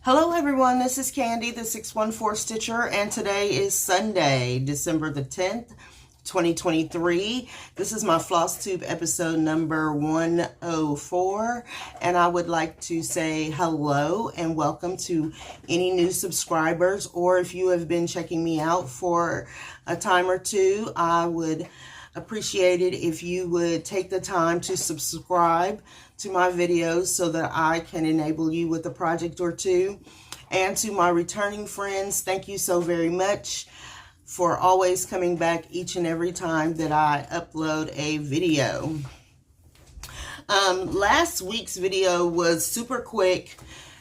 Hello everyone, this is Candy, the 614 Stitcher, and today is Sunday, December the 10th, 2023. This is my Flosstube episode number 104, and I would like to say hello and welcome to any new subscribers, or if you have been checking me out for a time or two, I would appreciate it if you would take the time to subscribe to my videos so that I can enable you with a project or two. And to my returning friends, thank you so very much for always coming back each and every time that I upload a video. Last week's video was super quick,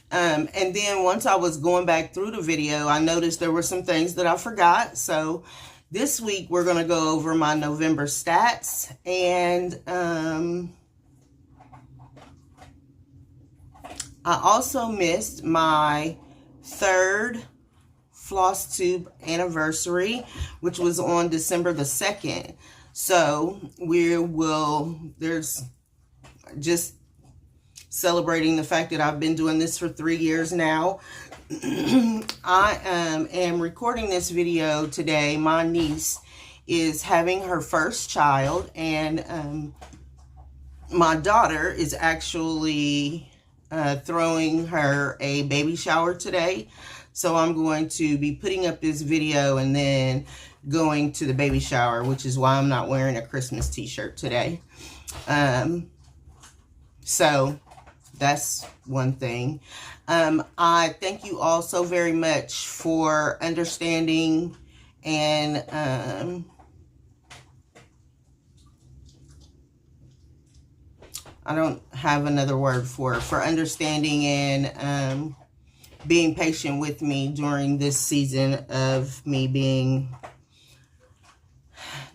and then once I was going back through the video, I noticed there were some things that I forgot. So this week we're going to go over my November stats, and I also missed my third Flosstube anniversary, which was on December the 2nd. So there's just celebrating the fact that I've been doing this for 3 years now. I am recording this video today. My niece is having her first child, and my daughter is actually throwing her a baby shower today. So I'm going to be putting up this video and then going to the baby shower, which is why I'm not wearing a Christmas t-shirt today. So that's one thing. I thank you all so very much for understanding and I don't have another word for understanding and being patient with me during this season of me being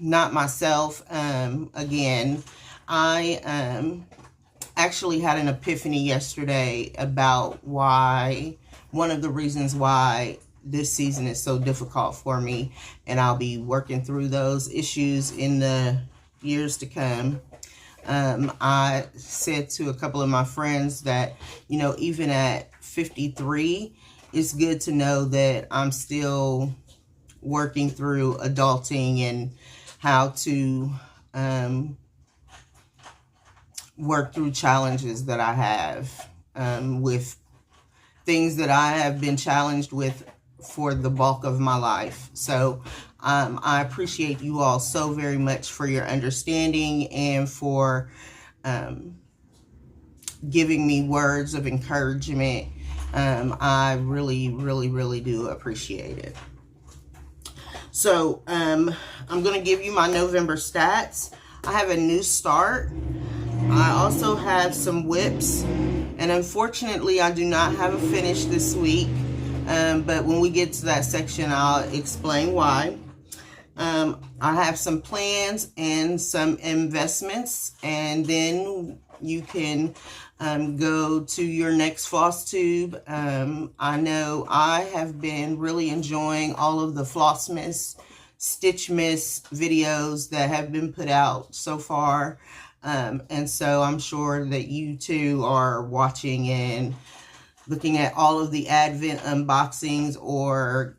not myself. Again, I actually had an epiphany yesterday about one of the reasons why this season is so difficult for me, and I'll be working through those issues in the years to come. I said to a couple of my friends that, you know, even at 53, it's good to know that I'm still working through adulting and how to work through challenges that I have with things that I have been challenged with for the bulk of my life. So I appreciate you all so very much for your understanding and for giving me words of encouragement. I really do appreciate it. So I'm going to give you my November stats. I have a new start. I also have some whips, and unfortunately I do not have a finish this week. But when we get to that section, I'll explain why. I have some plans and some investments, and then you can go to your next Flosstube. I know I have been really enjoying all of the Flossmas, Stitchmas videos that have been put out so far. And so I'm sure that you too are watching and looking at all of the Advent unboxings or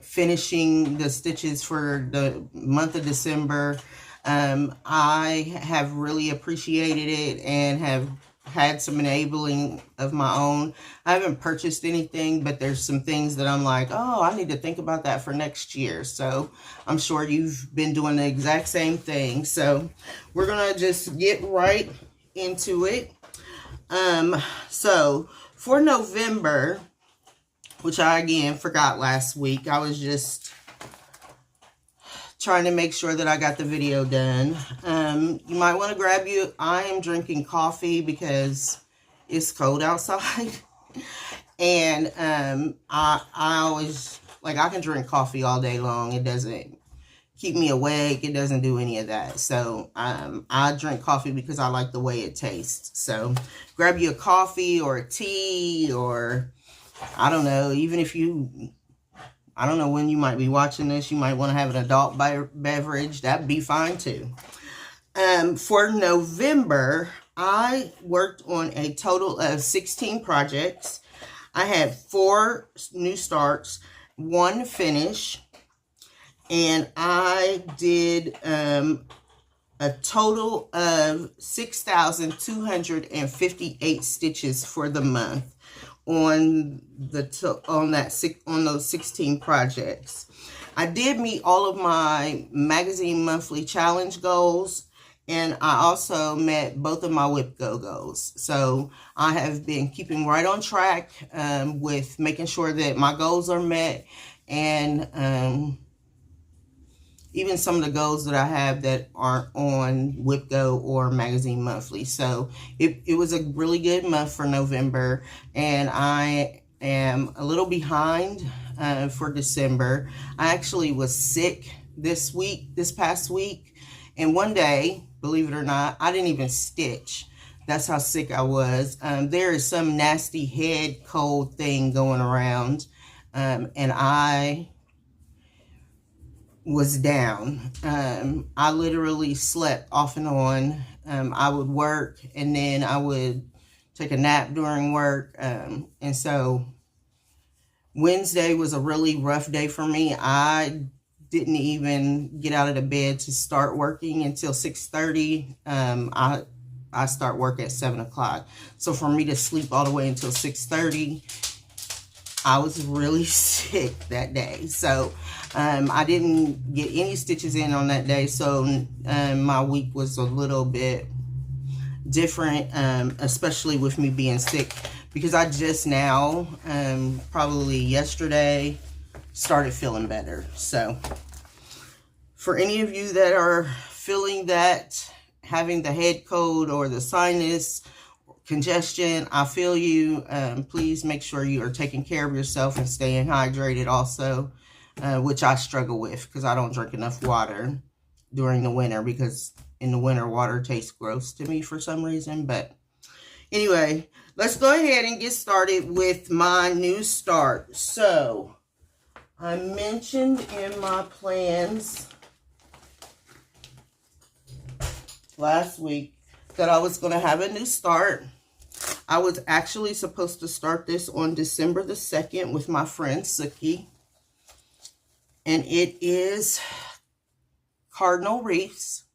finishing the stitches for the month of December. I have really appreciated it and have had some enabling of my own. I haven't purchased anything, but there's some things that I'm like, oh, I need to think about that for next year. So I'm sure you've been doing the exact same thing. So we're going to just get right into it. So for November, which I again forgot last week, I was just trying to make sure that I got the video done. You might want to grab you. I am drinking coffee because it's cold outside. And I always, like, I can drink coffee all day long. It doesn't keep me awake. It doesn't do any of that. So I drink coffee because I like the way it tastes. So grab you a coffee or a tea, or I don't know, even if you, I don't know when you might be watching this, you might want to have an adult beverage. That'd be fine too. For November, I worked on a total of 16 projects. I had 4 new starts, 1 finish, and I did a total of 6,258 stitches for the month on those 16 projects. I did meet all of my magazine monthly challenge goals, and I also met both of my WIPGO goals. So I have been keeping right on track with making sure that my goals are met, and even some of the goals that I have that aren't on WIPGO or Magazine Monthly. So it was a really good month for November, and I am a little behind for December. I actually was sick this past week, and one day, believe it or not, I didn't even stitch. That's how sick I was. There is some nasty head cold thing going around, and I was down. I literally slept off and on. I would work, and then I would take a nap during work, and so Wednesday was a really rough day for me. I didn't even get out of the bed to start working until 6:30. I start work at 7 o'clock. So for me to sleep all the way until 6:30, I was really sick that day. So I didn't get any stitches in on that day. So my week was a little bit different, especially with me being sick, because I just now, probably yesterday, started feeling better. So for any of you that are feeling that, having the head cold or the sinus congestion, I feel you. Please make sure you are taking care of yourself and staying hydrated also, which I struggle with because I don't drink enough water during the winter, because in the winter water tastes gross to me for some reason. But anyway, let's go ahead and get started with my new start. So I mentioned in my plans last week that I was going to have a new start. I was actually supposed to start this on December the 2nd with my friend Suki. And it is Cardinal Wreaths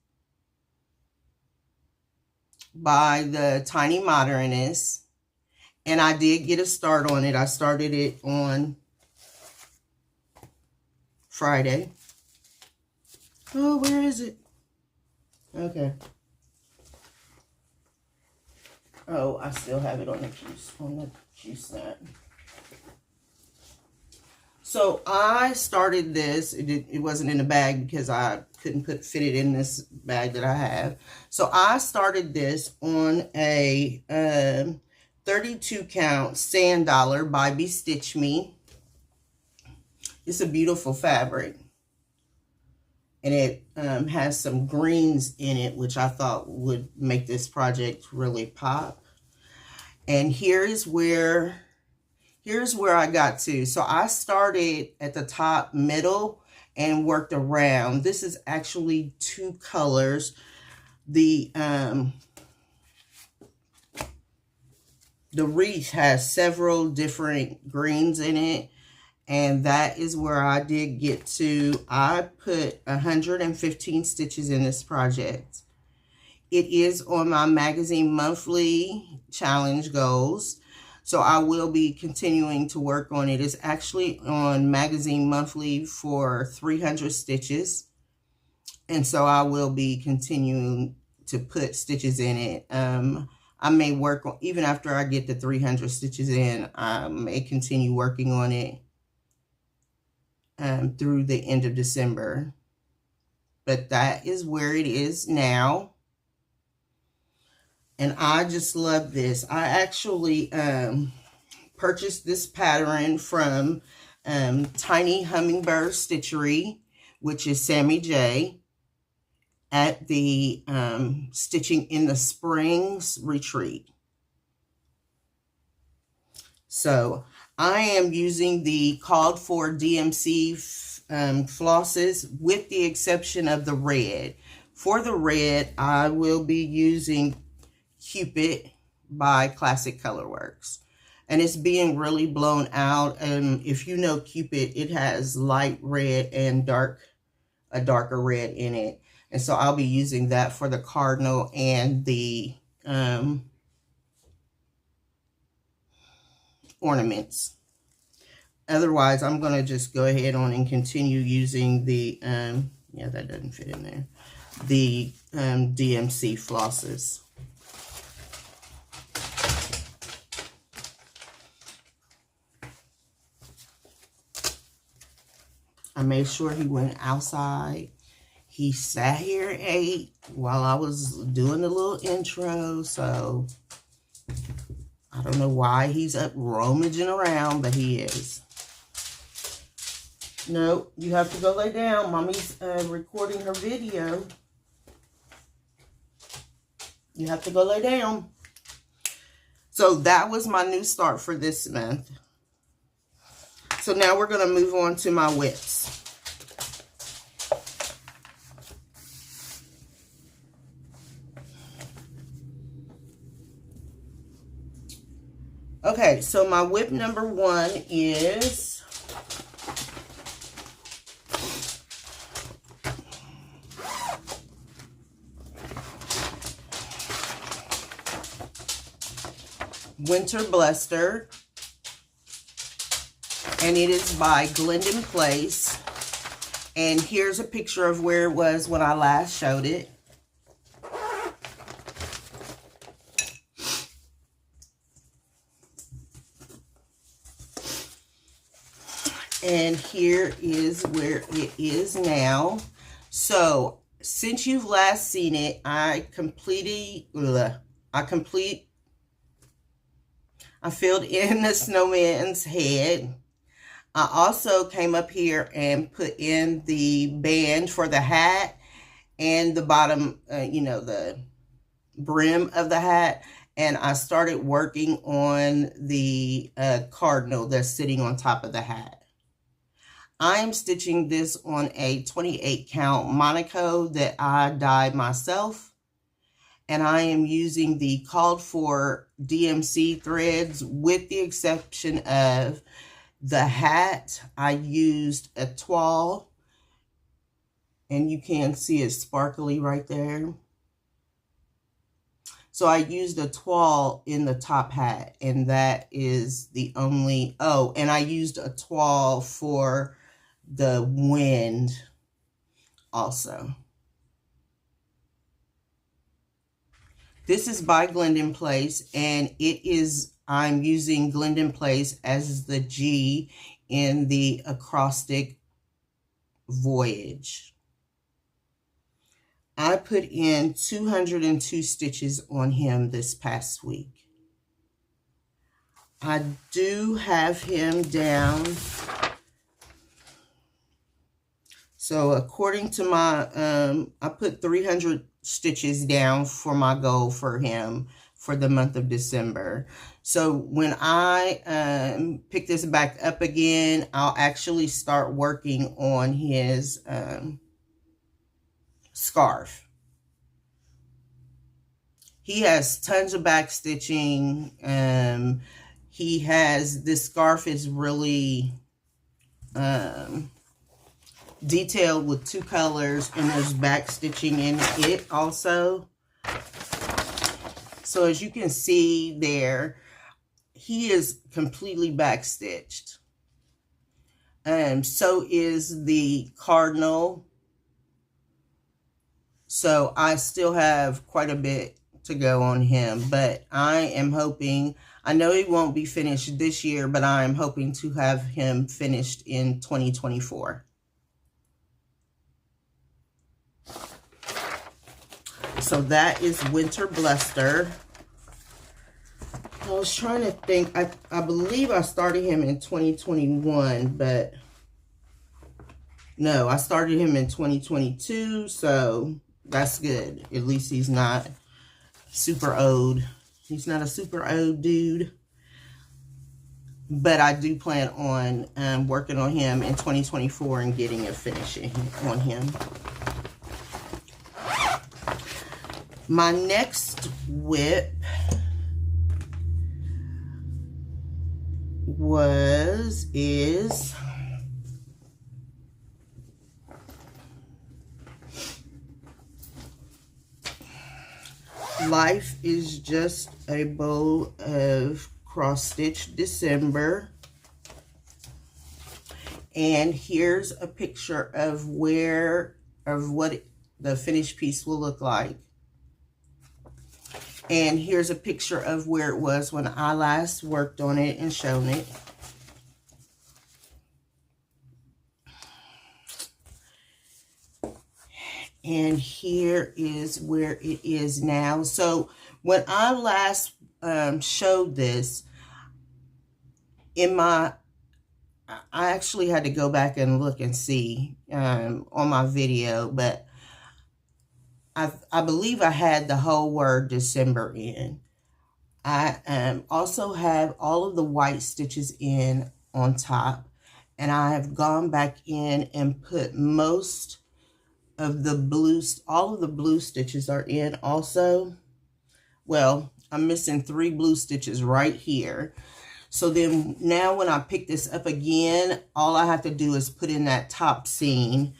by the Tiny Modernist. And I did get a start on it. I started it on Friday. Oh, where is it? Okay. Oh, I still have it on the juice net. So I started this. It wasn't in the bag because I couldn't fit it in this bag that I have. So I started this on a 32 count sand dollar by Be Stitch Me. It's a beautiful fabric, and it has some greens in it, which I thought would make this project really pop. And here's where I got to. So I started at the top middle and worked around. This is actually 2 colors. The wreath has several different greens in it, and that is where I did get to. I put 115 stitches in this project. It is on my Magazine Monthly challenge goals, so I will be continuing to work on it. It's actually on Magazine Monthly for 300 stitches, and so I will be continuing to put stitches in it. I may work on, even after I get the 300 stitches in, I may continue working on it through the end of December. But that is where it is now. And I just love this. I actually purchased this pattern from Tiny Hummingbird Stitchery, which is Sammy J, at the Stitching in the Springs retreat. So I am using the called for DMC flosses, with the exception of the red. For the red, I will be using Cupid by Classic Colorworks. And it's being really blown out. And if you know Cupid, it has light red and a darker red in it. And so I'll be using that for the Cardinal and the ornaments. Otherwise, I'm going to just go ahead on and continue using the, yeah, that doesn't fit in there, the DMC flosses. I made sure he went outside. He sat here and ate while I was doing the little intro, so I don't know why he's up rummaging around, but he is. No, you have to go lay down. Mommy's recording her video. You have to go lay down. So that was my new start for this month. So now we're going to move on to my whips. Okay, so my whip number 1 is Winter Bluster, and it is by Glendon Place. And here's a picture of where it was when I last showed it. And here is where it is now. So since you've last seen it, I filled in the snowman's head. I also came up here and put in the band for the hat and the bottom, you know, the brim of the hat. And I started working on the cardinal that's sitting on top of the hat. I am stitching this on a 28 count Monaco that I dyed myself. And I am using the called for DMC threads with the exception of the hat. I used a toile, and you can see it sparkly right there. So I used a toile in the top hat, and that is the only, oh, and I used a toile for the wind also. This is by Glendon Place, and it is, I'm using Glendon Place as the G in the Acrostic Voyage. I put in 202 stitches on him this past week. I do have him down. So according to my, I put 300 stitches down for my goal for him for the month of December. So when I pick this back up again, I'll actually start working on his scarf. He has tons of back stitching. He has, this scarf is really detailed with 2 colors, and there's back stitching in it also. So as you can see there, he is completely back stitched. So is the Cardinal. So I still have quite a bit to go on him, but I am hoping, I know he won't be finished this year, but I am hoping to have him finished in 2024. So that is Winter Bluster. I was trying to think, I believe I started him in 2021, but no, I started him in 2022, so that's good. At least he's not super old. He's not a super old dude. But I do plan on working on him in 2024 and getting a finishing on him. My next WIP is Life is Just a Bowl of Cross Stitch December. And here's a picture of what the finished piece will look like. And here's a picture of where it was when I last worked on it and shown it. And here is where it is now. So when I last showed this, I actually had to go back and look and see on my video, but I believe I had the whole word December in. I also have all of the white stitches in on top, and I have gone back in and put most of the blue, all of the blue stitches are in also. Well, I'm missing 3 blue stitches right here. So then now when I pick this up again, all I have to do is put in that top seam.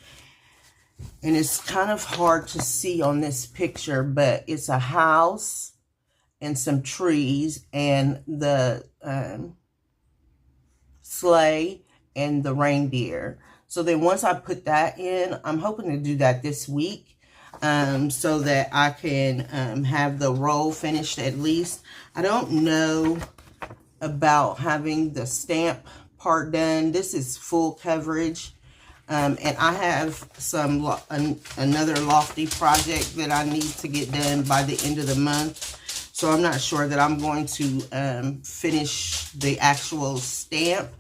And it's kind of hard to see on this picture, but it's a house and some trees and the sleigh and the reindeer. So then once I put that in, I'm hoping to do that this week so that I can have the roll finished at least. I don't know about having the stamp part done. This is full coverage. And I have another lofty project that I need to get done by the end of the month. So I'm not sure that I'm going to finish the actual stamp.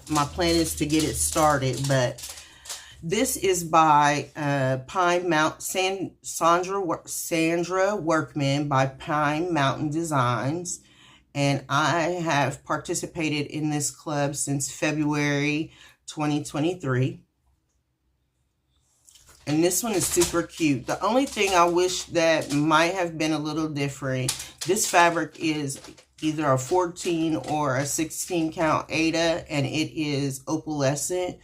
My plan is to get it started, but this is by Sandra Workman by Pine Mountain Designs. And I have participated in this club since February 2023. And this one is super cute. The only thing I wish that might have been a little different, this fabric is either a 14 or a 16 count Aida, and it is opalescent,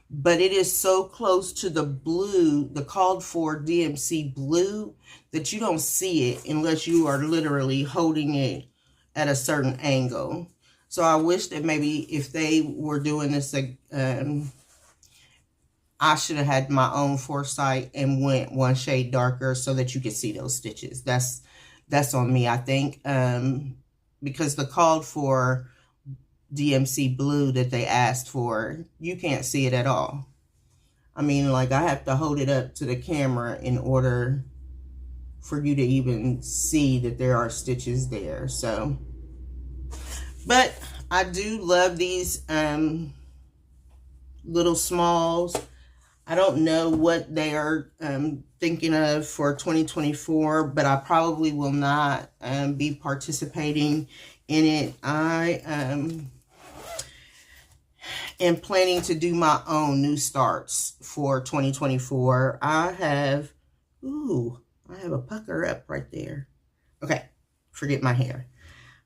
but it is so close to the blue, the called for DMC blue, that you don't see it unless you are literally holding it at a certain angle. So I wish that maybe if they were doing this, I should have had my own foresight and went one shade darker so that you could see those stitches. That's on me, I think, because the called for DMC blue that they asked for, you can't see it at all. I mean, like, I have to hold it up to the camera in order for you to even see that there are stitches there. So, but I do love these little smalls. I don't know what they are thinking of for 2024, but I probably will not be participating in it. I am planning to do my own new starts for 2024. I have a pucker up right there. Okay, forget my hair.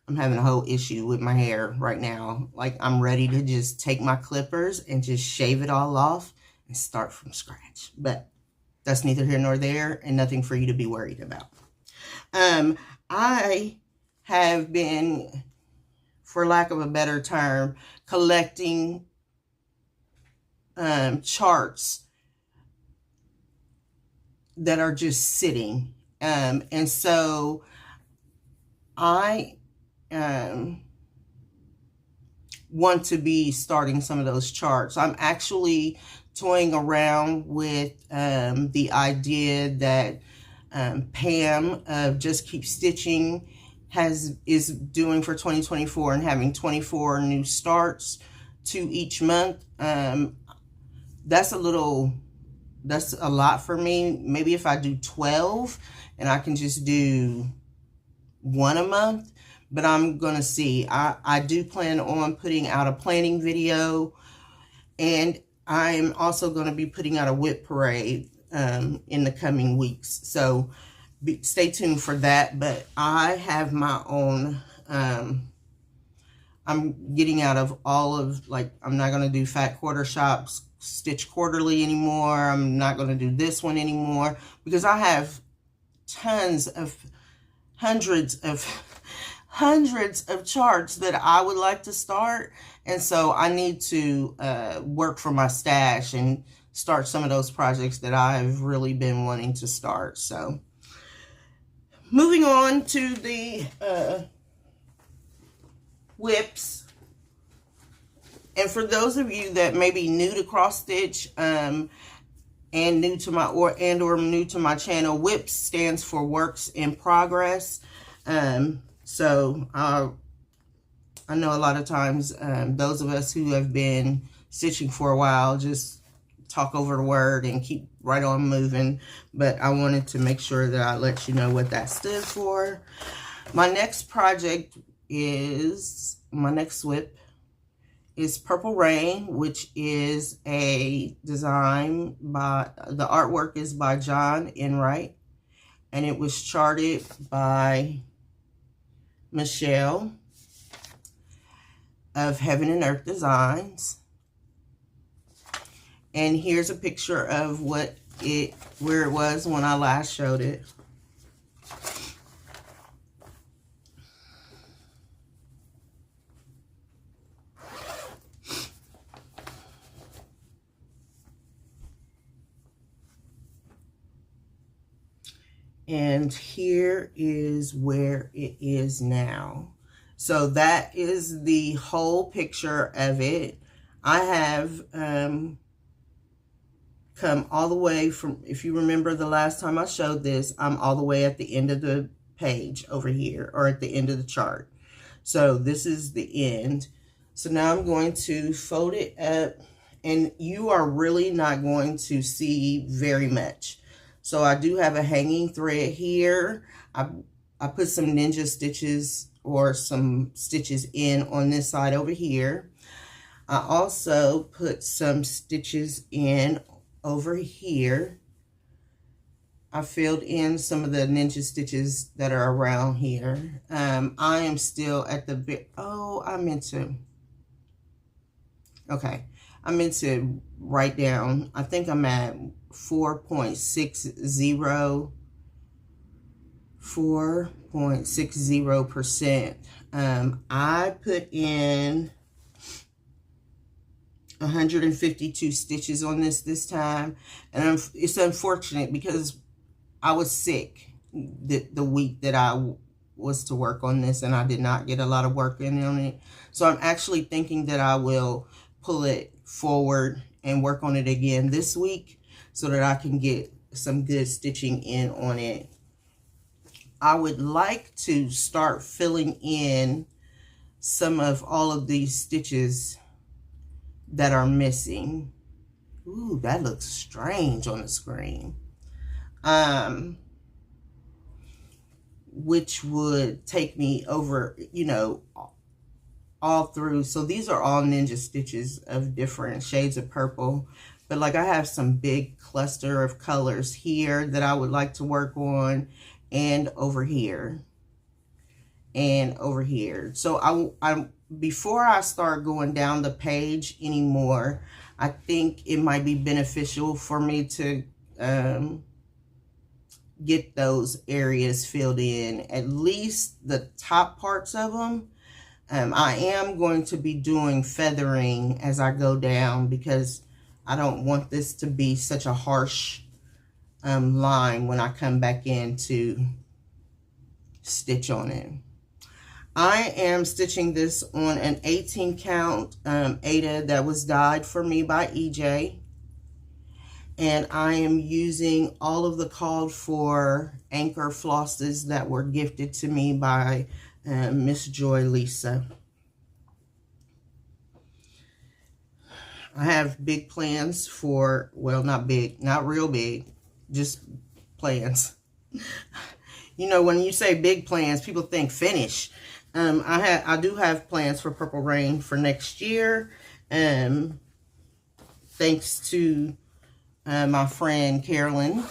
I'm having a whole issue with my hair right now. Like, I'm ready to just take my clippers and just shave it all off and start from scratch. But that's neither here nor there, and nothing for you to be worried about. I have been, for lack of a better term, collecting charts that are just sitting. And so I want to be starting some of those charts. I'm actually toying around with the idea that Pam of Just Keep Stitching is doing for 2024 and having 24 new starts to each month. That's a lot for me. Maybe if I do 12 and I can just do 1 a month, but I'm gonna see. I do plan on putting out a planning video, and I'm also going to be putting out a WIP parade in the coming weeks. So stay tuned for that. But I have my own, I'm getting out of all of, like, I'm not going to do Fat Quarter Shop's Stitch Quarterly anymore. I'm not going to do this one anymore because I have hundreds of charts that I would like to start. And so I need to work for my stash and start some of those projects that I've really been wanting to start. So moving on to the whips. And for those of you that may be new to cross stitch and new to my or new to my channel, WIPS stands for Works in Progress. So I know a lot of times those of us who have been stitching for a while just talk over the word and keep right on moving, but I wanted to make sure that I let you know what that stood for. My next project is, my next WIP is Purple Rain, which is a design by, the artwork is by John Enright, and it was charted by Michelle of Heaven and Earth Designs. And here's a picture of where it was when I last showed it. And here is where it is now. So that is the whole picture of it. I have come all the way from, if you remember the last time I showed this, I'm all the way at the end of the page over here, or at the end of the chart. So this is the end. So now I'm going to fold it up, and you are really not going to see very much. So I do have a hanging thread here. I put some ninja stitches or some stitches in on this side over here. I also put some stitches in over here. I filled in some of the ninja stitches that are around here. I am still at the bit. Oh, I meant to write down. I think I'm at 4.60%. I put in 152 stitches on this time, and it's unfortunate because I was sick the week that I was to work on this, and I did not get a lot of work in on it. So I'm actually thinking that I will pull it forward and work on it again this week so that I can get some good stitching in on it. I would like to start filling in some of all of these stitches that are missing. Ooh, that looks strange on the screen. Which would take me over, you know, all through. So these are all ninja stitches of different shades of purple. But like I have some big cluster of colors here that I would like to work on, and over here, and over here. So I before I start going down the page anymore, I think it might be beneficial for me to get those areas filled in, at least the top parts of them. I am going to be doing feathering as I go down because I don't want this to be such a harsh line when I come back in to stitch on it. I am stitching this on an 18 count Aida that was dyed for me by EJ. And I am using all of the called for anchor flosses that were gifted to me by Miss Joy Lisa. I have big plans for, well, not big, not real big, just plans. You know, when you say big plans, people think finish. I do have plans for Purple Rain for next year. Thanks to my friend Carolyn,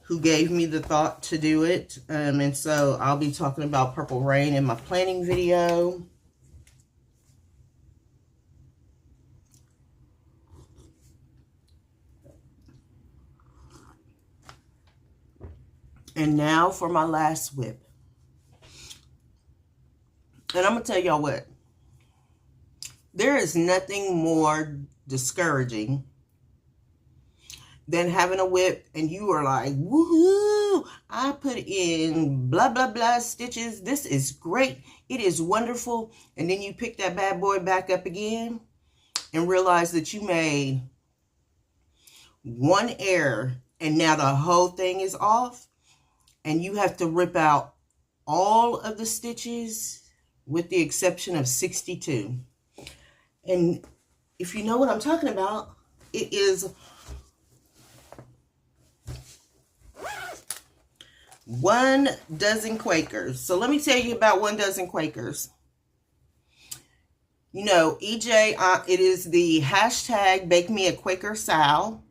who gave me the thought to do it. And so I'll be talking about Purple Rain in my planning video. And now for my last whip. And I'm going to tell y'all what. There is nothing more discouraging than having a whip and you are like, woohoo, I put in blah, blah, blah stitches. This is great. It is wonderful. And then you pick that bad boy back up again and realize that you made one error and now the whole thing is off. And you have to rip out all of the stitches with the exception of 62. And if you know what I'm talking about, it is 1 dozen Quakers. So let me tell you about 1 dozen Quakers. You know, EJ, it is the hashtag Bake Me a Quaker Sal.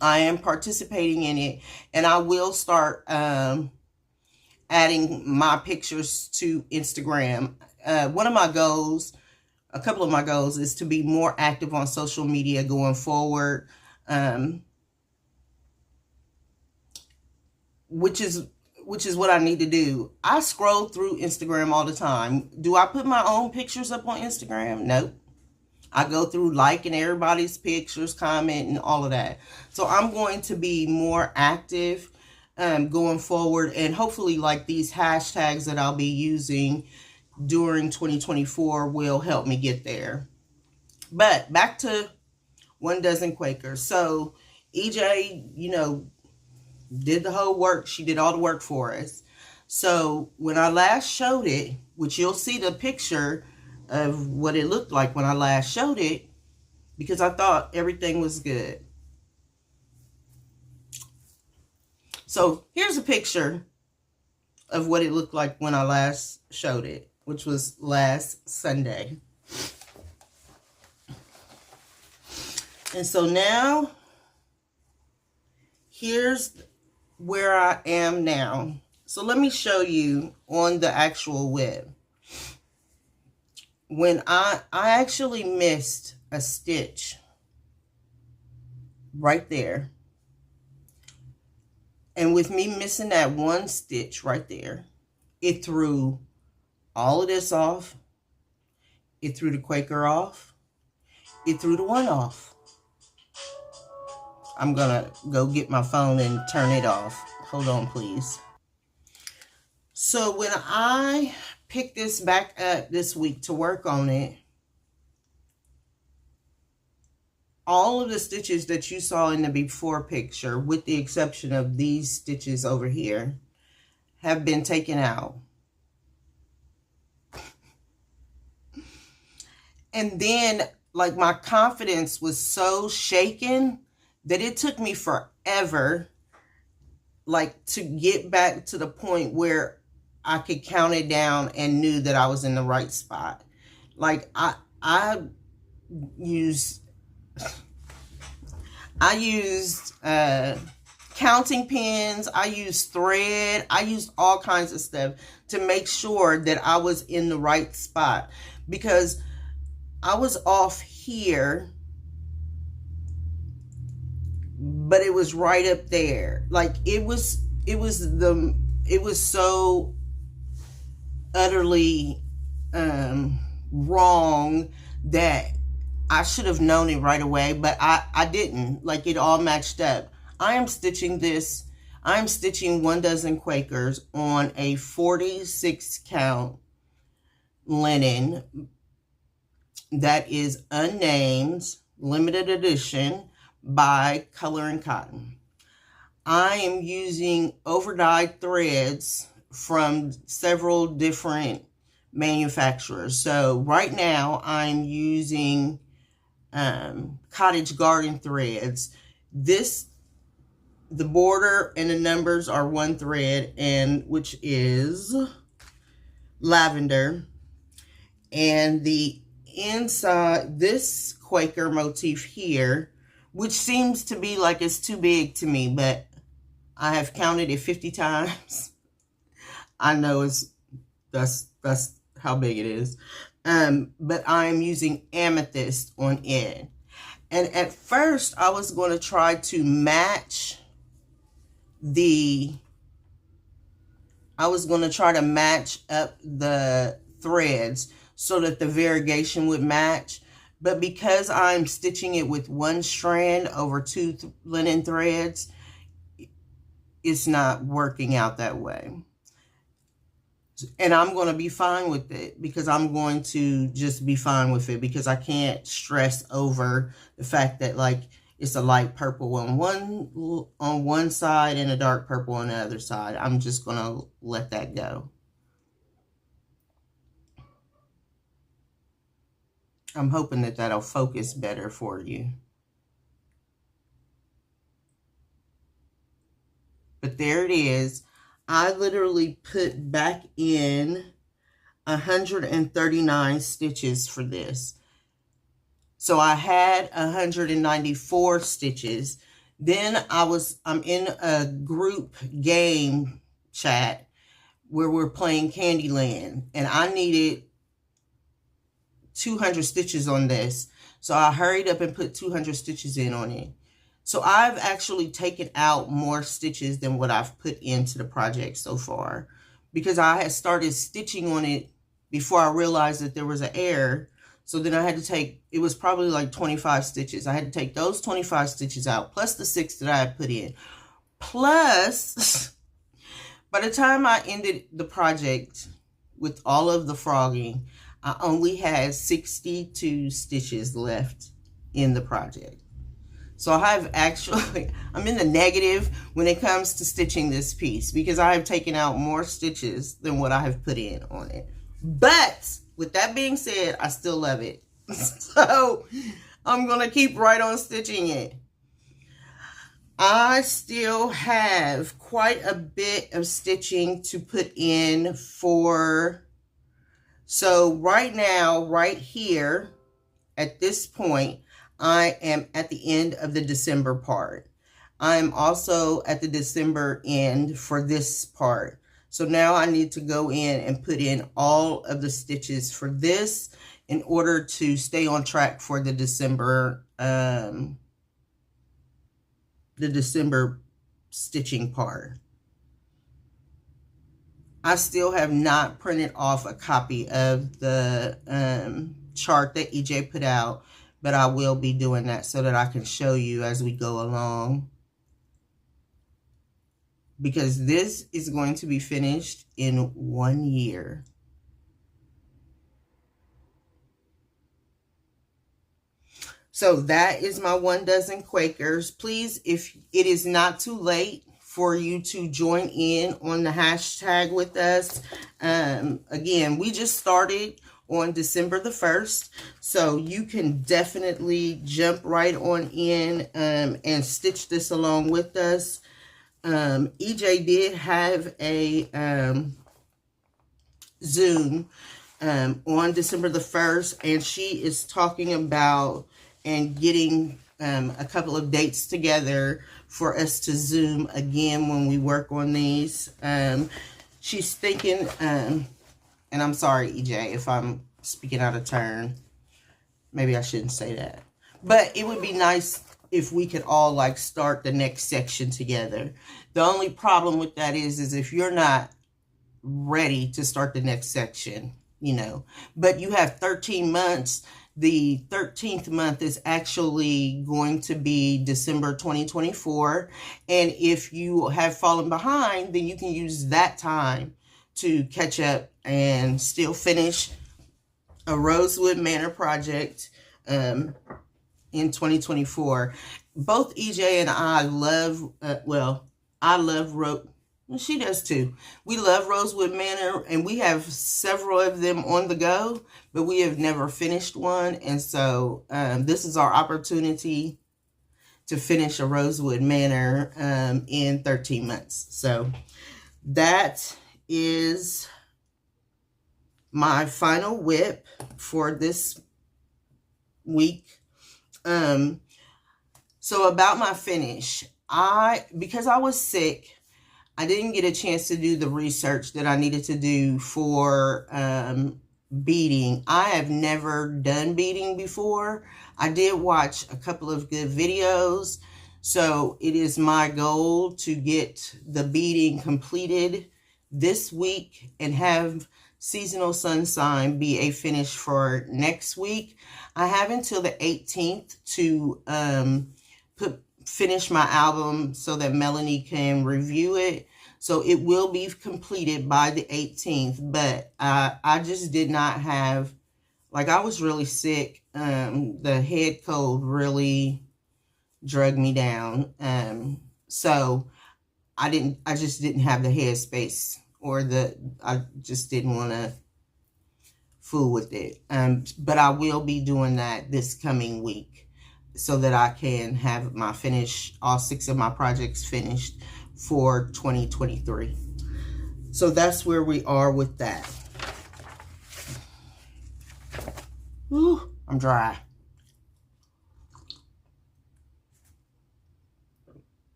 I am participating in it, and I will start adding my pictures to Instagram. One of my goals, a couple of my goals, is to be more active on social media going forward. Which is what I need to do. I scroll through Instagram all the time. Do I put my own pictures up on Instagram? Nope. I go through liking everybody's pictures, commenting, all of that. So I'm going to be more active going forward, and hopefully like these hashtags that I'll be using during 2024 will help me get there. But back to 1 dozen Quakers. So EJ, you know, did the whole work. She did all the work for us. So when I last showed it, which you'll see the picture of what it looked like when I last showed it, because I thought everything was good. So here's a picture of what it looked like when I last showed it, which was last Sunday. And so now, here's where I am now. So let me show you on the actual whip. When I actually missed a stitch right there. And with me missing that one stitch right there, it threw all of this off. It threw the Quaker off. It threw the one off. I'm gonna go get my phone and turn it off. Hold on, please. So when I picked this back up this week to work on it, all of the stitches that you saw in the before picture, with the exception of these stitches over here, have been taken out. And then, like, my confidence was so shaken that it took me forever, like, to get back to the point where I could count it down and knew that I was in the right spot. Like, I used counting pins, I used thread, I used all kinds of stuff to make sure that I was in the right spot, because I was off here, but it was right up there. Like, it was so utterly wrong that I should have known it right away, but I didn't. Like, it all matched up. I am stitching 1 dozen Quakers on a 46 count linen that is unnamed, limited edition by Color and Cotton. I am using overdyed threads from several different manufacturers. So right now I'm using Cottage Garden threads. The border and the numbers are 1 thread, and which is lavender, and the inside, this Quaker motif here, which seems to be like it's too big to me, but I have counted it 50 times. I know that's how big it is. But I am using amethyst on it. And at first I was going to try to match up the threads so that the variegation would match. But because I'm stitching it with one strand over two linen threads, it's not working out that way. And I'm going to be fine with it, because I'm going to just be fine with it, because I can't stress over the fact that, like, it's a light purple on one side and a dark purple on the other side. I'm just going to let that go. I'm hoping that that'll focus better for you. But there it is. I literally put back in 139 stitches for this. So I had 194 stitches. Then I'm in a group game chat where we're playing Candyland, and I needed 200 stitches on this. So I hurried up and put 200 stitches in on it. So I've actually taken out more stitches than what I've put into the project so far, because I had started stitching on it before I realized that there was an error. So then I had to take, it was probably like 25 stitches. I had to take those 25 stitches out, plus the 6 that I had put in. Plus, by the time I ended the project with all of the frogging, I only had 62 stitches left in the project. So I'm in the negative when it comes to stitching this piece, because I have taken out more stitches than what I have put in on it. But with that being said, I still love it. So I'm going to keep right on stitching it. I still have quite a bit of stitching to put in for, so right now, right here, at this point, I am at the end of the December part. I'm also at the December end for this part. So now I need to go in and put in all of the stitches for this in order to stay on track for the December stitching part. I still have not printed off a copy of the chart that EJ put out, but I will be doing that so that I can show you as we go along. Because this is going to be finished in 1 year. So that is my 1 dozen Quakers. Please, if it is not too late for you to join in on the hashtag with us. Again, we just started on December the 1st, so you can definitely jump right on in and stitch this along with us. EJ did have a Zoom on December the 1st, and she is talking about and getting a couple of dates together for us to Zoom again when we work on these. She's thinking, and I'm sorry, EJ, if I'm speaking out of turn. Maybe I shouldn't say that. But it would be nice if we could all like start the next section together. The only problem with that is if you're not ready to start the next section, you know, but you have 13 months. The 13th month is actually going to be December 2024. And if you have fallen behind, then you can use that time to catch up and still finish a Rosewood Manor project in 2024. Both EJ and I love, I love she does too. We love Rosewood Manor, and we have several of them on the go, but we have never finished one. And so this is our opportunity to finish a Rosewood Manor in 13 months. So that is my final whip for this week. So about my finish, because I was sick, I didn't get a chance to do the research that I needed to do for beading. I have never done beading before. I did watch a couple of good videos, so it is my goal to get the beading completed this week and have Seasonal Sunshine be a finish for next week. I have until the 18th to finish my album so that Melanie can review it. So it will be completed by the 18th, but I just did not have, like, I was really sick. The head cold really drug me down. So I just didn't have the head space, or I just didn't want to fool with it. But I will be doing that this coming week so that I can have all 6 of my projects finished for 2023. So that's where we are with that. Ooh, I'm dry.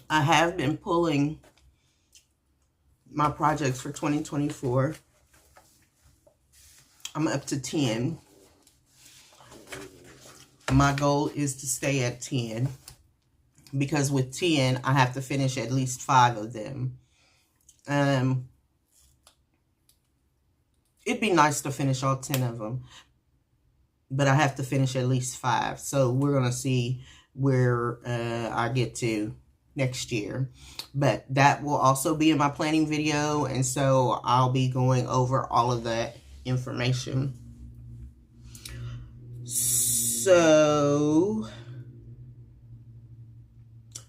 I have been pulling my projects for 2024. I'm up to 10. My goal is to stay at 10, because with 10, I have to finish at least 5 of them. It'd be nice to finish all 10 of them, but I have to finish at least 5. So we're going to see where I get to next year. But that will also be in my planning video, and so I'll be going over all of that information. So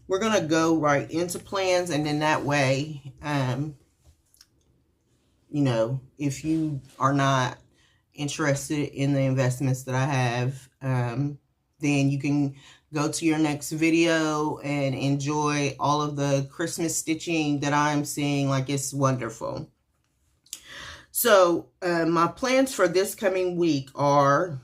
we're going to go right into plans, and then that way, you know, if you are not interested in the investments that I have, then you can go to your next video and enjoy all of the Christmas stitching that I'm seeing. Like, it's wonderful. So my plans for this coming week are,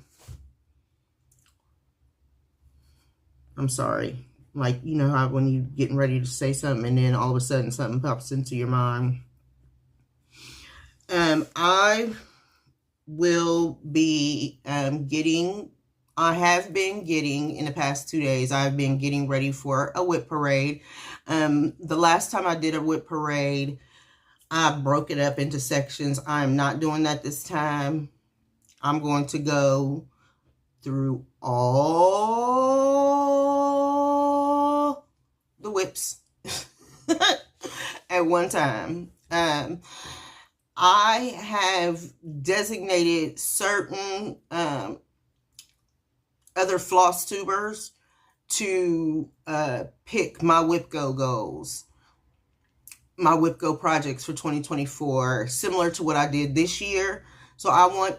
I'm sorry, like, you know how when you're getting ready to say something and then all of a sudden something pops into your mind. I will be I have been getting, in the past 2 days, I've been getting ready for a whip parade. The last time I did a whip parade, I broke it up into sections. I'm not doing that this time. I'm going to go through all the whips at one time. I have designated certain other floss tubers to pick my WIPGO goals, my WIPGO projects for 2024, similar to what I did this year. So I want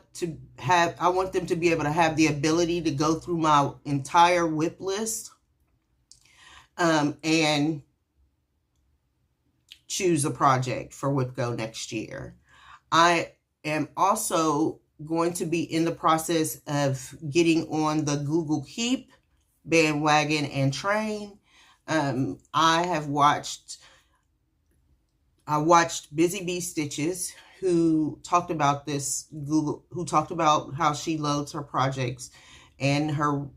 them to be able to have the ability to go through my entire WIP list and choose a project for WIPGO next year. I am also going to be in the process of getting on the Google Keep bandwagon and train. I watched Busy Bee Stitches, who talked about how she loads her projects and her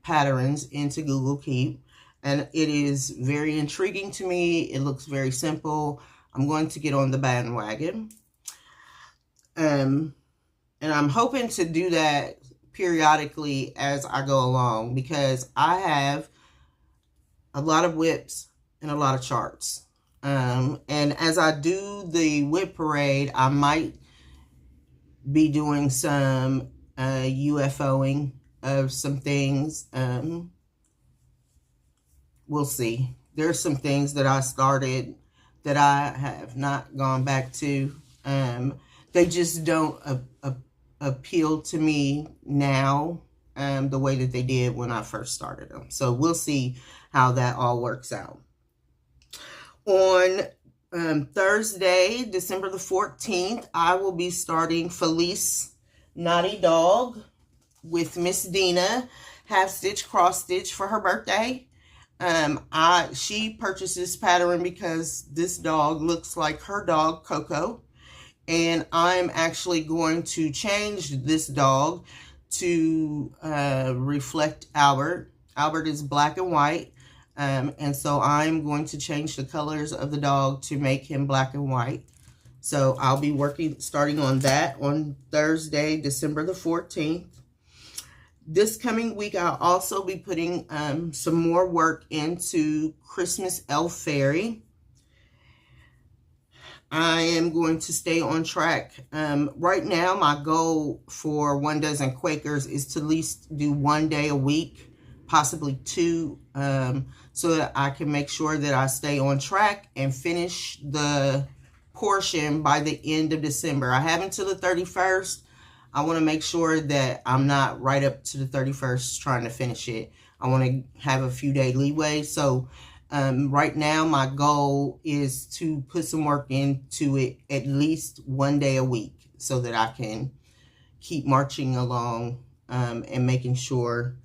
patterns into Google Keep. And it is very intriguing to me. It looks very simple. I'm going to get on the bandwagon. And I'm hoping to do that periodically as I go along, because I have a lot of whips and a lot of charts. And as I do the whip parade, I might be doing some UFOing of some things. We'll see. There's some things that I started that I have not gone back to. They just don't appeal to me now the way that they did when I first started them. So we'll see how that all works out. On Thursday, December the 14th, I will be starting Felice Naughty Dog. with Miss Dina half stitch cross stitch for her birthday. She purchased this pattern because this dog looks like her dog Coco, and I'm actually going to change this dog to reflect Albert. Albert is black and white, and so I'm going to change the colors of the dog to make him black and white. So I'll be starting on that on Thursday, December the 14th. This coming week, I'll also be putting some more work into Christmas Elf Fairy. I am going to stay on track. Right now, my goal for 1 dozen Quakers is to at least do 1 day a week, possibly 2, so that I can make sure that I stay on track and finish the portion by the end of December. I have until the 31st. I want to make sure that I'm not right up to the 31st trying to finish it. I want to have a few day leeway. So right now my goal is to put some work into it at least 1 day a week so that I can keep marching along and making sure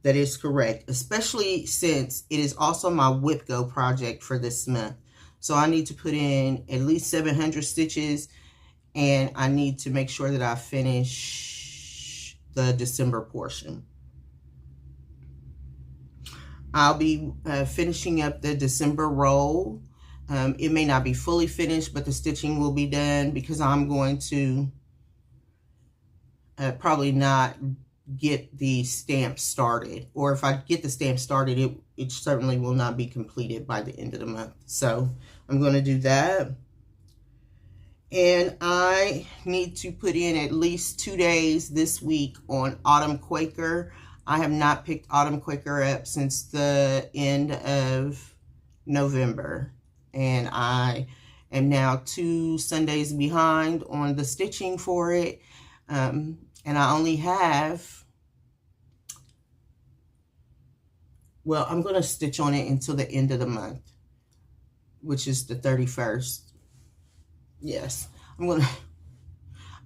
that it's correct, especially since it is also my WIPGO project for this month. So I need to put in at least 700 stitches, and I need to make sure that I finish the December portion. I'll be finishing up the December roll. It may not be fully finished, but the stitching will be done because I'm going to probably not get the stamp started. Or if I get the stamp started, it certainly will not be completed by the end of the month. So I'm going to do that. And I need to put in at least 2 days this week on Autumn Quaker. I have not picked Autumn Quaker up since the end of November. And I am now 2 Sundays behind on the stitching for it. And I only have, well, I'm going to stitch on it until the end of the month, which is the 31st. Yes, I'm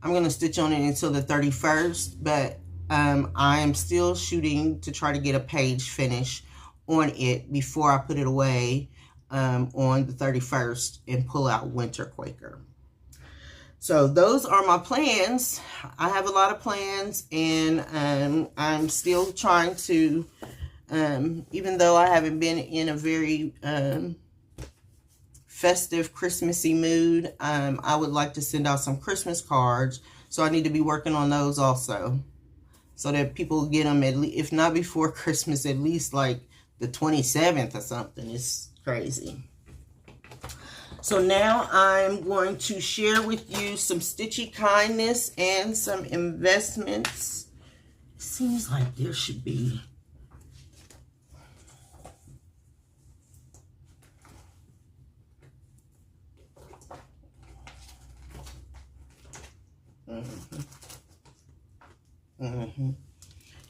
gonna stitch on it until the 31st, but I am still shooting to try to get a page finish on it before I put it away on the 31st and pull out Winter Quaker. So those are my plans. I have a lot of plans, and I'm still trying to, even though I haven't been in a very festive Christmassy mood, I would like to send out some Christmas cards, so I need to be working on those also, so that people get them at least, if not before Christmas, at least like the 27th or something. It's crazy. So now I'm going to share with you some Stitchy kindness and some investments. It seems like there should be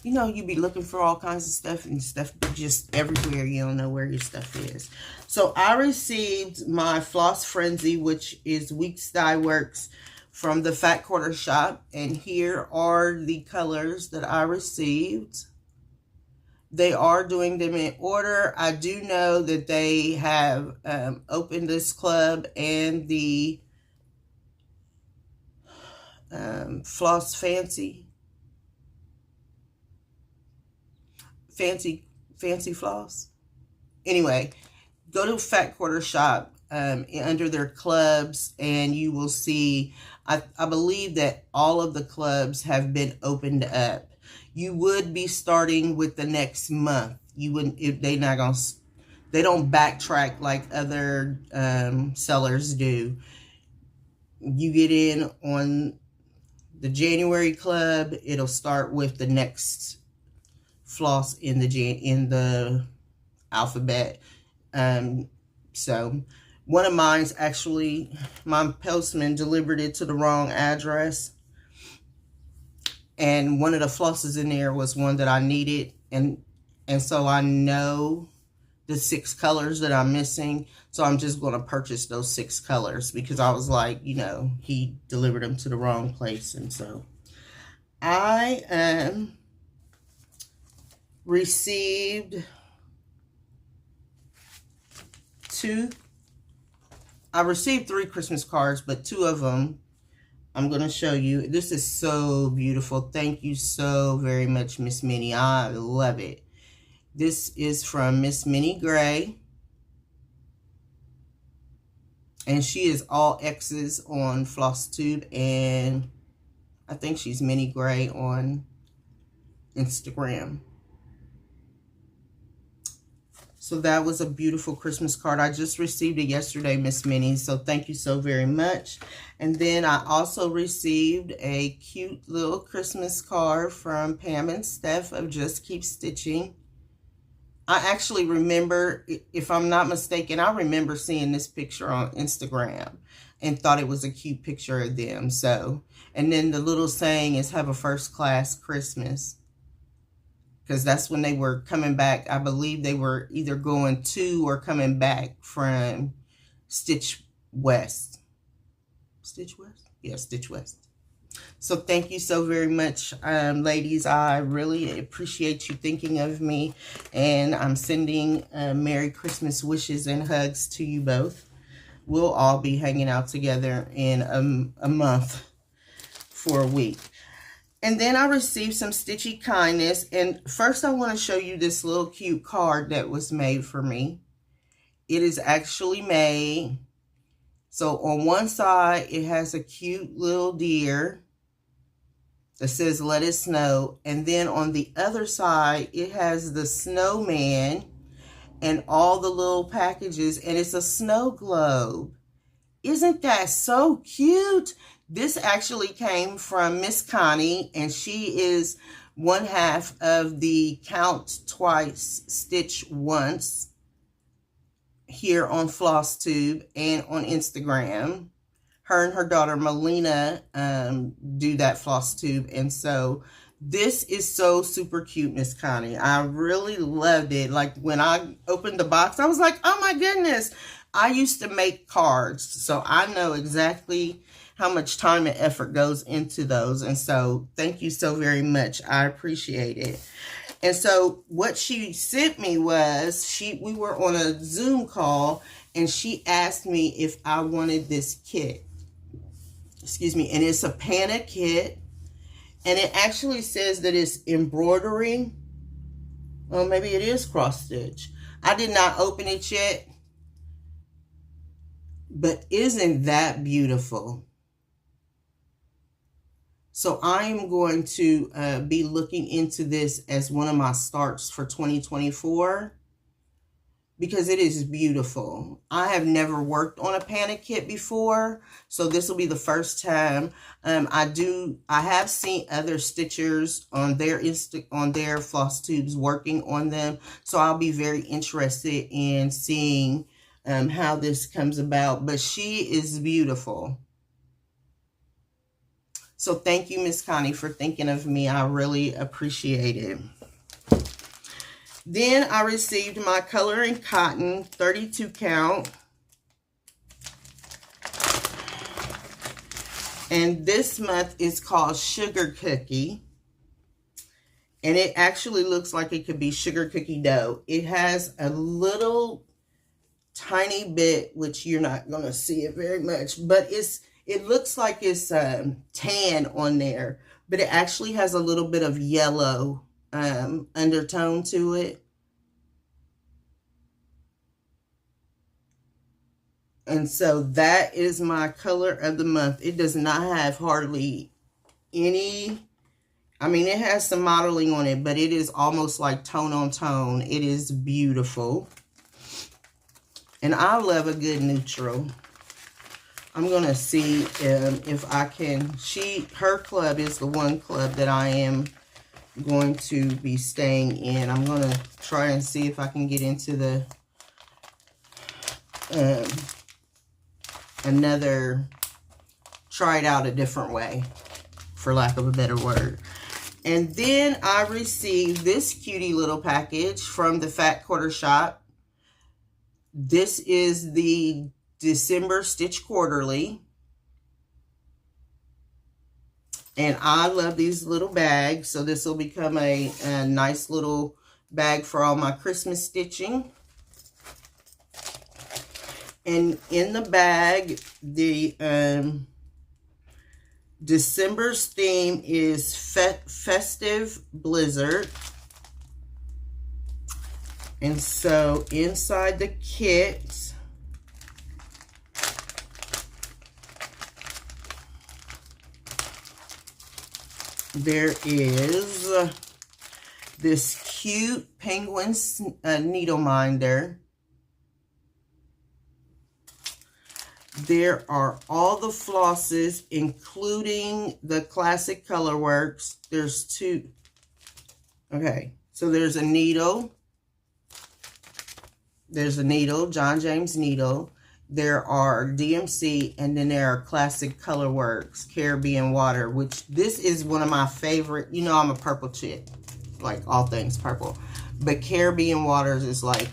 you know, you be looking for all kinds of stuff, and stuff be just everywhere. You don't know where your stuff is. So I received my Floss Frenzy, which is Weeks Dye Works, from the Fat Quarter Shop, and here are the colors that I received. They are doing them in order. I do know that they have opened this club and the Floss Fancy Floss. Anyway, go to Fat Quarter Shop under their clubs, and you will see, I believe that all of the clubs have been opened up. You would be starting with the next month. You wouldn't, if they don't backtrack like other sellers do. You get in on the January club, it'll start with the next floss in the alphabet. So one of mine's actually, my postman delivered it to the wrong address, and one of the flosses in there was one that I needed, and so I know the 6 colors that I'm missing, so I'm just going to purchase those 6 colors, because I was like, you know, he delivered them to the wrong place. And so I received I received 3 Christmas cards, but 2 of them I'm going to show you. This is so beautiful. Thank you so very much, Miss Minnie. I love it. This is from Miss Minnie Gray. And she is all X's on Flosstube, and I think she's Minnie Gray on Instagram. So that was a beautiful Christmas card. I just received it yesterday, Miss Minnie, so thank you so very much. And then I also received a cute little Christmas card from Pam and Steph of Just Keep Stitching. I actually remember, if I'm not mistaken, I remember seeing this picture on Instagram and thought it was a cute picture of them. So, and then the little saying is, have a first class Christmas. Because that's when they were coming back. I believe they were either going to or coming back from Stitch West. Stitch West? Yeah, Stitch West. So thank you so very much, ladies. I really appreciate you thinking of me. And I'm sending Merry Christmas wishes and hugs to you both. We'll all be hanging out together in a month for a week. And then I received some Stitchy kindness. And first I want to show you this little cute card that was made for me. It is actually made. So on one side, it has a cute little deer that says, let it snow. And then on the other side, it has the snowman and all the little packages. And it's a snow globe. Isn't that so cute? This actually came from Miss Connie, and she is one half of the Count Twice, Stitch Once here on Flosstube and on Instagram. Her and her daughter Melina do that Flosstube, and so this is so super cute, Miss Connie. I really loved it. Like when I opened the box, I was like, oh my goodness. I used to make cards, so I know exactly how much time and effort goes into those. And so thank you so very much. I appreciate it. And so what she sent me was, we were on a Zoom call, and she asked me if I wanted this kit. Excuse me. And it's a Panic kit. And it actually says that it's embroidery. Well, maybe it is cross stitch. I did not open it yet. But isn't that beautiful? So I am going to be looking into this as one of my starts for 2024 because it is beautiful. I have never worked on a Panic kit before, so this will be the first time. I have seen other stitchers on their Flosstubes working on them, so I'll be very interested in seeing how this comes about. But she is beautiful. So thank you, Miss Connie, for thinking of me. I really appreciate it. Then I received my Color and Cotton 32 count. And this month is called Sugar Cookie. And it actually looks like it could be sugar cookie dough. It has a little tiny bit, which you're not going to see it very much, but it looks like it's tan on there, but it actually has a little bit of yellow undertone to it. And so that is my color of the month. It does not have hardly any, I mean, it has some modeling on it, but it is almost like tone on tone. It is beautiful. And I love a good neutral. I'm going to see if I can, her club is the one club that I am going to be staying in. I'm going to try and see if I can get into the, try it out a different way, for lack of a better word. And then I received this cutie little package from the Fat Quarter Shop. This is the December Stitch Quarterly. And I love these little bags. So this will become a nice little bag for all my Christmas stitching. And in the bag, the December's theme is Festive Blizzard. And so inside the kit, there is this cute penguin needle minder. There are all the flosses, including the classic Colorworks. There's two. Okay, so there's a needle. There's a needle, John James needle. There are DMC, and then there are classic Colorworks, Caribbean Water, which this is one of my favorite. You know I'm a purple chick, like all things purple. But Caribbean Waters is like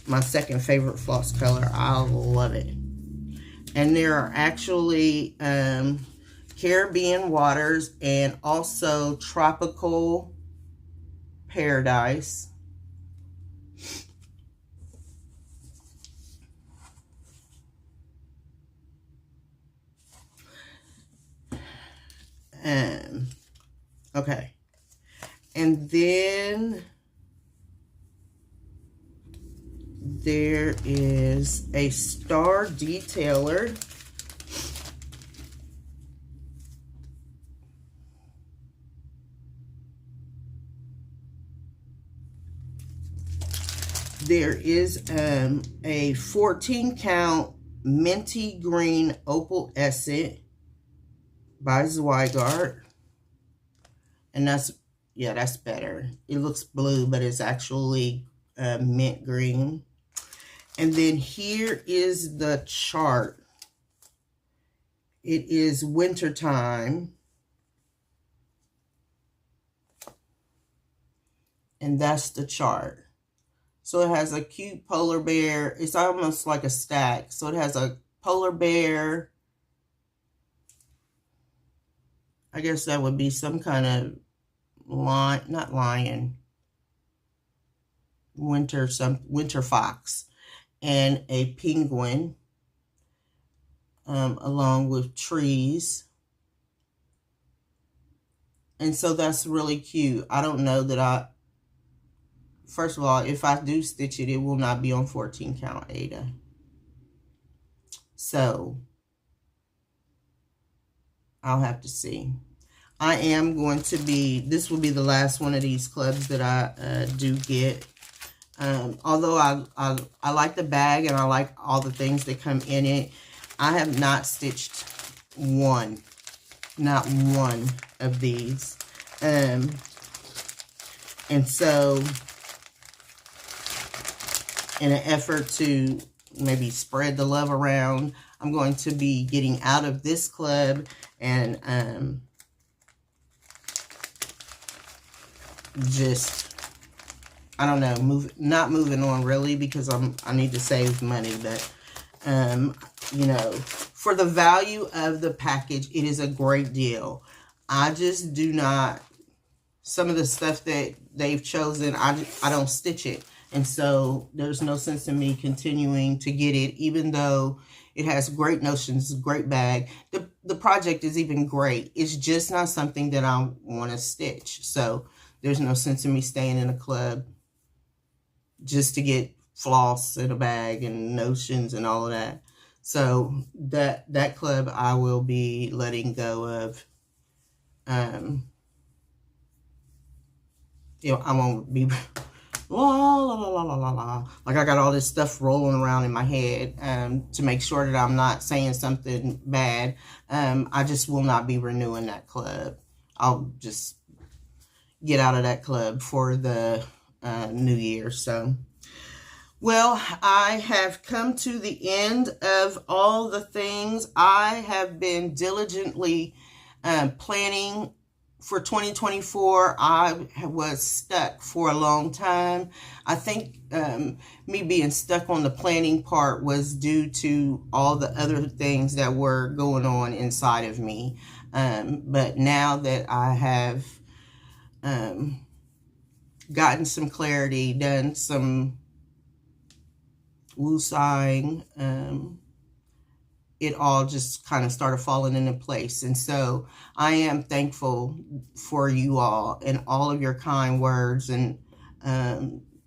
my second favorite floss color. I love it. And there are actually Caribbean Waters and also Tropical Paradise. Okay. And then there is a star detailer. There is a 14 count minty green opal essence by Zweigart. And that's better. It looks blue, but it's actually mint green. And then here is the chart. It is wintertime. And that's the chart. So it has a cute polar bear. It's almost like a stack. So it has a polar bear. I guess that would be some kind of lion, not lion. Winter fox. And a penguin. Along with trees. And so that's really cute. I don't know that first of all, if I do stitch it, it will not be on 14 count Ada. So I'll have to see. I am going to be, this will be the last one of these clubs that I do get. Although I like the bag and I like all the things that come in it, I have not stitched not one of these. And so in an effort to maybe spread the love around, I'm going to be getting out of this club and just, I don't know, not moving on really, because I need to save money, but you know, for the value of the package, it is a great deal. I just do not, some of the stuff that they've chosen, I don't stitch it. And so there's no sense in me continuing to get it, even though it has great notions, great bag. The project is even great. It's just not something that I want to stitch. So there's no sense in me staying in a club just to get floss in a bag and notions and all of that. So that club I will be letting go of. You know, I won't be like I got all this stuff rolling around in my head to make sure that I'm not saying something bad. I just will not be renewing that club. I'll just get out of that club for the new year. So, well, I have come to the end of all the things. I have been diligently planning for 2024. I was stuck for a long time. I think me being stuck on the planning part was due to all the other things that were going on inside of me. But now that I have gotten some clarity, done some woosahing, it all just kind of started falling into place. And so I am thankful for you all and all of your kind words and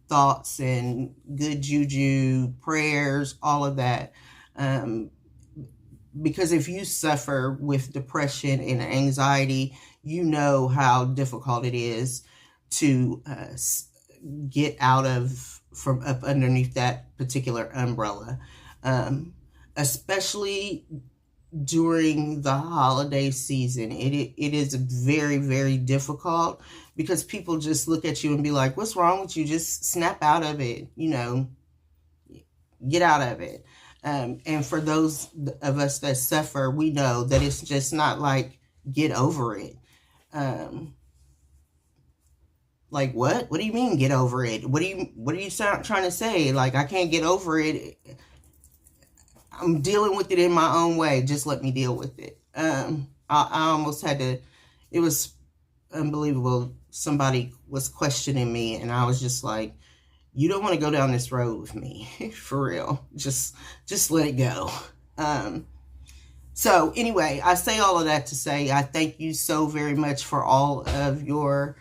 thoughts and good juju, prayers, all of that. Because if you suffer with depression and anxiety, you know how difficult it is to get out of, from up underneath that particular umbrella. Especially during the holiday season. It is very, very difficult because people just look at you and be like, what's wrong with you? Just snap out of it, you know, get out of it. And for those of us that suffer, we know that it's just not like, get over it. Like, what? What do you mean, get over it? What are you trying to say? Like, I can't get over it. I'm dealing with it in my own way. Just let me deal with it. I almost had to, it was unbelievable. Somebody was questioning me and I was just like, you don't want to go down this road with me. For real. Just let it go. So anyway, I say all of that to say, I thank you so very much for all of your,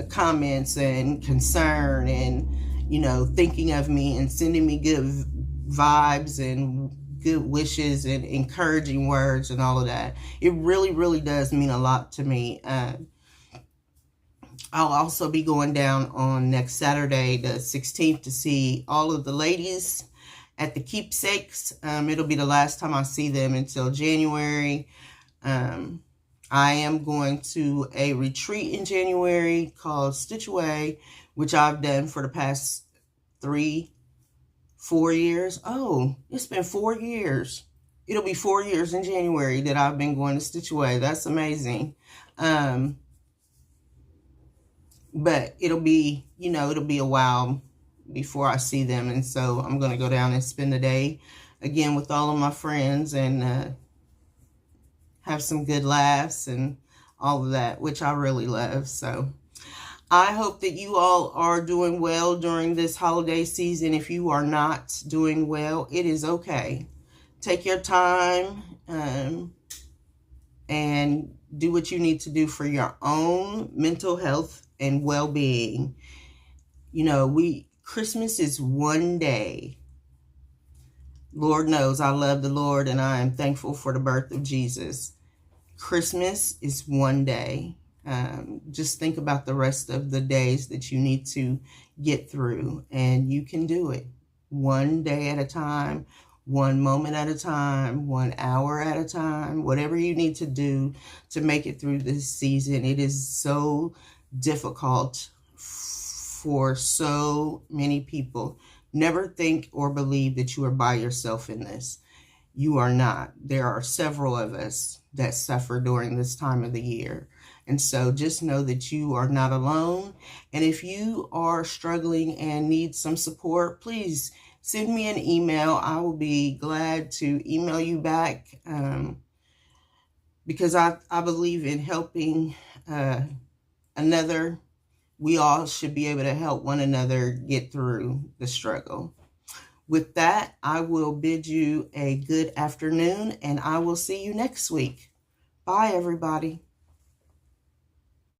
comments and concern and, you know, thinking of me and sending me good vibes and good wishes and encouraging words and all of that. It really, really does mean a lot to me. I'll also be going down on next Saturday, the 16th, to see all of the ladies at the Keepsakes. It'll be the last time I see them until January. I am going to a retreat in January called Stitchy, which I've done for the past 3-4 years. Oh, it's been 4 years. It'll be 4 years in January that I've been going to Stitchy. That's amazing. But it'll be, you know, it'll be a while before I see them. And so I'm going to go down and spend the day again with all of my friends and have some good laughs and all of that, which I really love. So I hope that you all are doing well during this holiday season. If you are not doing well, it is okay. Take your time and do what you need to do for your own mental health and well-being. You know, Christmas is one day. Lord knows I love the Lord and I am thankful for the birth of Jesus. Christmas is one day. Just think about the rest of the days that you need to get through, and you can do it one day at a time, one moment at a time, 1 hour at a time, whatever you need to do to make it through this season. It is so difficult for so many people. Never think or believe that you are by yourself in this. You are not. There are several of us that suffer during this time of the year. And so just know that you are not alone. And if you are struggling and need some support, please send me an email. I will be glad to email you back because I believe in helping another. We all should be able to help one another get through the struggle. With that, I will bid you a good afternoon, and I will see you next week. Bye, everybody.